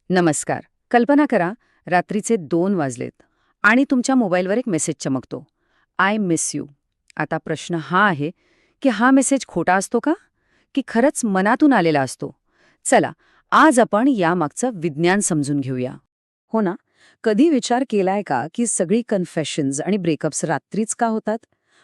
नमस्कार. कल्पना करा, रात्रीचे 2 वाजलेत आणि तुमच्या मोबाईलवर एक मेसेज चमकतो. I miss you. आता प्रश्न हा आहे की हा मेसेज खोटा असतो का? की खरंच मनातून आलेला असतो? चला, आज आपण यामागचं विज्ञान समजून घेऊया. हो ना, कधी विचार केलाय का की सगळी कन्फेशन्स आणि ब्रेकअप्स रात्रीच का होतात?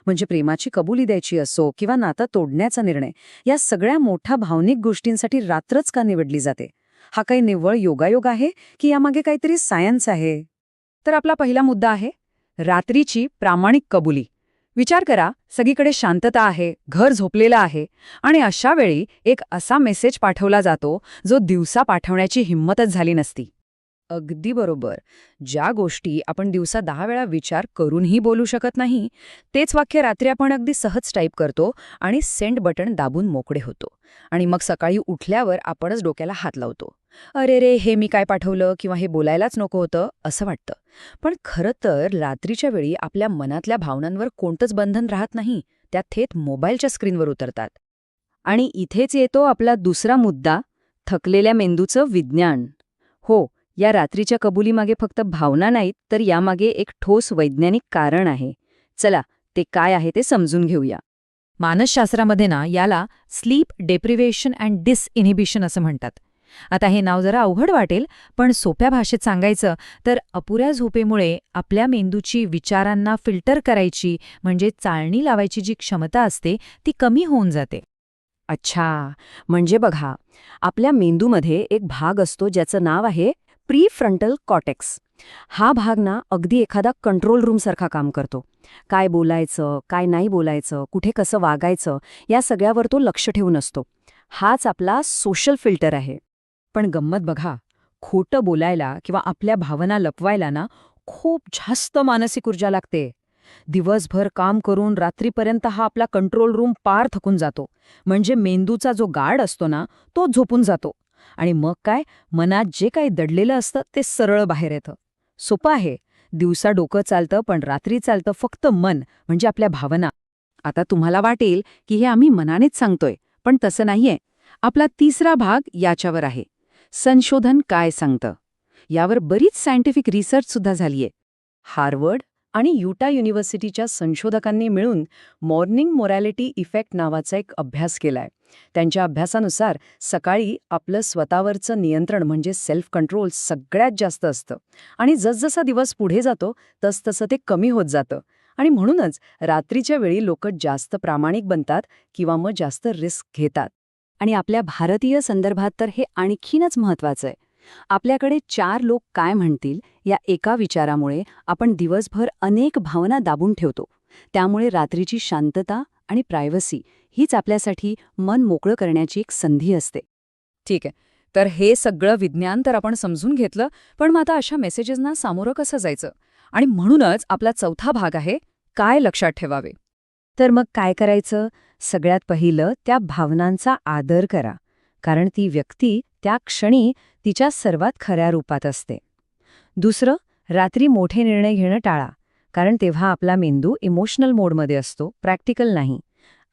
म्हणजे प्रेमाची कबुली द्यायची असो किंवा नातं तोडण्याचा निर्णय, या सगळ्या मोठ्या भावनिक गोष्टींसाठी रात्रच का निवडली जाते? हा काही निव्वळ योगायोग आहे की यामागे काहीतरी सायन्स आहे? तर आपला पहिला मुद्दा आहे रात्रीची प्रामाणिक कबुली. विचार करा, सगळीकडे शांतता आहे, घर झोपलेलं आहे आणि अशा वेळी एक असा मेसेज पाठवला जातो जो दिवसा पाठवण्याची हिंमतच झाली नसती. अगदी बरोबर. ज्या गोष्टी आपण दिवसा 10 वेळा विचार करूनही बोलू शकत नाही, तेच वाक्य रात्री आपण अगदी सहज टाईप करतो आणि सेंड बटन दाबून मोकळे होतो. आणि मग सकाळी उठल्यावर आपणच डोक्याला हात लावतो. अरे रे, हे मी काय पाठवलं किंवा हे बोलायलाच नको होतं, असं वाटतं. पण खरं तर रात्रीच्या वेळी आपल्या मनातल्या भावनांवर कोणतंच बंधन राहत नाही. त्या थेट मोबाईलच्या स्क्रीनवर उतरतात. आणि इथेच येतो आपला दुसरा मुद्दा, थकलेल्या मेंदूचं विज्ञान. हो, या रात्रीच्या कबुलीमागे फक्त भावना नाहीत, तर यामागे एक ठोस वैज्ञानिक कारण आहे. चला, ते काय आहे ते समजून घेऊया. मानसशास्त्रामध्ये ना याला स्लीप डेप्रिव्हेशन अँड डिसइनहिबिशन असं म्हणतात. आता हे नाव जरा अवघड वाटेल, पण सोप्या भाषेत सांगायचं तर अपुऱ्या झोपेमुळे आपल्या मेंदूची विचारांना फिल्टर करायची म्हणजे चाळणी लावायची जी क्षमता असते ती कमी होऊन जाते. अच्छा, म्हणजे बघा, आपल्या मेंदूमध्ये एक भाग असतो ज्याचं नाव आहे प्रीफ्रंटल कॉर्टेक्स. हा भाग ना अगदी एखादा कंट्रोल रूमसारखा काम करतो. काय बोलायचं, काय नाही बोलायचं, कुठे कसं वागायचं, या सगळ्यावर तो लक्ष ठेवून असतो. हाच आपला सोशल फिल्टर आहे. पण गंमत बघा, खोटं बोलायला किंवा आपल्या भावना लपवायला ना खूप जास्त मानसिक ऊर्जा लागते. दिवसभर काम करून रात्रीपर्यंत हा आपला कंट्रोल रूम पार थकून जातो. म्हणजे मेंदूचा जो गार्ड असतो ना, तो झोपून जातो. आणि मग काय, मनात जे काही दडलेलं असतं ते सरळ बाहेर येतं. सोपं आहे. दिवसा डोकं चालतं, पण रात्री चालतं फक्त मन, म्हणजे आपल्या भावना. आता तुम्हाला वाटेल की हे आम्ही मनानेच सांगतोय, पण तसं नाहीये. आपला तिसरा भाग याच्यावर आहे. संशोधन काय सांगतं? यावर बरीच सायंटिफिक रिसर्च सुद्धा झालीये. हार्वर्ड आणि युटा युनिव्हर्सिटीच्या संशोधकांनी मिळून मॉर्निंग मोरॅलिटी इफेक्ट नावाचा एक अभ्यास केलाय. त्यांच्या अभ्यासानुसार सकाळी आपलं स्वतःवरचं नियंत्रण म्हणजे सेल्फ कंट्रोल सगळ्यात जास्त असतं आणि जसजसा दिवस पुढे जातो तसतसं ते कमी होत जातं. आणि म्हणूनच रात्रीच्या वेळी लोक जास्त प्रामाणिक बनतात किंवा मग जास्त रिस्क घेतात. आणि आपल्या भारतीय संदर्भात तर हे आणखीनच महत्वाचं आहे. आपल्याकडे 4 लोक काय म्हणतील या एका विचारामुळे आपण दिवसभर अनेक भावना दाबून ठेवतो. त्यामुळे रात्रीची शांतता आणि प्रायव्हसी हीच आपल्यासाठी मन मोकळं करण्याची एक संधी असते. ठीक आहे, तर हे सगळं विज्ञान तर आपण समजून घेतलं, पण मग आता अशा मेसेजेसना सामोरं कसं जायचं? आणि म्हणूनच आपला चौथा भाग आहे, काय लक्षात ठेवावे. तर मग काय करायचं? सगळ्यात पहिलं त्या भावनांचा आदर करा, कारण ती व्यक्ती त्या क्षणी तिच्या सर्वात खऱ्या रूपात असते. दुसरं, रात्री मोठे निर्णय घेणं टाळा, कारण तेव्हा आपला मेंदू इमोशनल मोडमध्ये असतो, प्रॅक्टिकल नाही.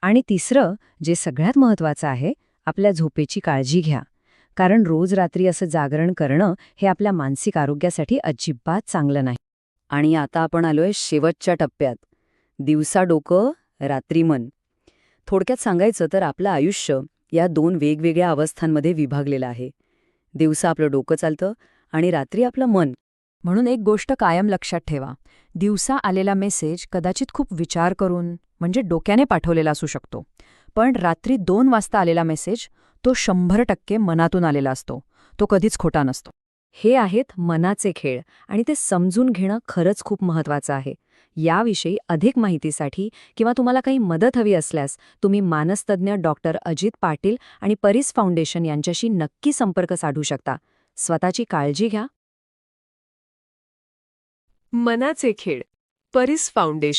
आणि तिसरं, जे सगळ्यात महत्त्वाचं आहे, आपल्या झोपेची काळजी घ्या, कारण रोज रात्री असं जागरण करणं हे आपल्या मानसिक आरोग्यासाठी अजिबात चांगलं नाही. आणि आता आपण आलोय शेवटच्या टप्प्यात, दिवसा डोकं, रात्री मन. थोडक्यात सांगायचं तर आपलं आयुष्य या 2 वेगवेगळ्या अवस्थांमध्ये विभागलेलं आहे. दिवसा आपलं डोकं चालतं आणि रात्री आपलं मन. म्हणून एक गोष्ट कायम लक्षात ठेवा, दिवसा आलेला मेसेज कदाचित खूप विचार करून म्हणजे डोक्याने पाठवलेला असू शकतो, पण रात्री 2 वाजता आलेला मेसेज तो 100% मनातून आलेला असतो. तो कधीच खोटा नसतो. हे आहेत मनाचे खेळ आणि ते समजून घेणं खरंच खूप महत्वाचं आहे. याविषयी अधिक माहितीसाठी किंवा तुम्हाला काही मदत हवी असल्यास तुम्ही मानसतज्ञ डॉक्टर अजित पाटील आणि परीस फाउंडेशन यांच्याशी नक्की संपर्क साधू शकता. स्वतःची काळजी घ्या. मनाचे खेळ, परीस फाउंडेशन.